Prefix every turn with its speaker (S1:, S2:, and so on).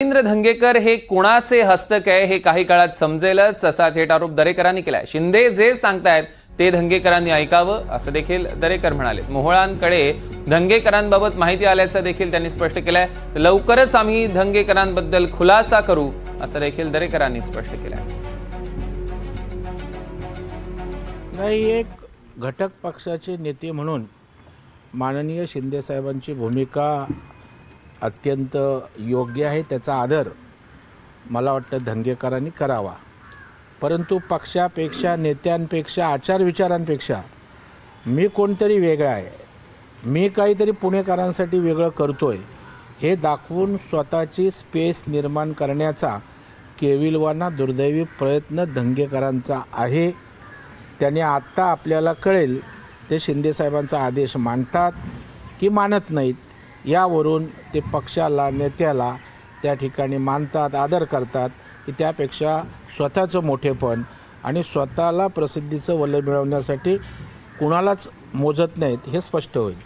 S1: रवींद्र धंगेकर हे कोणाचे हस्तक आहे हे काही काळात समजेलच, असा थेट आरोप दरेकरांनी केलाय। शिंदे जे सांगतायत ते धंगेकरांनी ऐकावं असं देखील दरेकर म्हणाले। मोहोळांकडे धंगेकरांबाबत माहिती आल्याचं देखील त्यांनी स्पष्ट केलंय। लवकरच आम्ही धंगेकरांबद्दल खुलासा करू असं देखील दरेकरांनी स्पष्ट केलंय।
S2: नाही, एक घटक पक्षाचे नेते म्हणून माननीय शिंदे साहेबांची भूमिका अत्यंत योग्य आहे, त्याचा आदर मला वाटतं धंगेकरांनी करावा। परंतु पक्षापेक्षा, नेत्यांपेक्षा, आचारविचारांपेक्षा मी कोणतरी वेगळा आहे, मी काहीतरी पुणेकरांसाठी वेगळं करतोय हे दाखवून स्वतःची स्पेस निर्माण करण्याचा केविलवाना दुर्दैवी प्रयत्न धंगेकरांचा आहे। त्याने आत्ता आपल्याला कळेल ते शिंदे साहेबांचा आदेश मानतात की मानत नाहीत, यावरून ते पक्षाला, नेत्याला त्या ठिकाणी मानतात, आदर करतात की त्यापेक्षा स्वतःचं मोठेपण आणि स्वतःला प्रसिद्धीचं वलय मिळवण्यासाठी कुणालाच मोजत नाहीत, हे स्पष्ट होईल।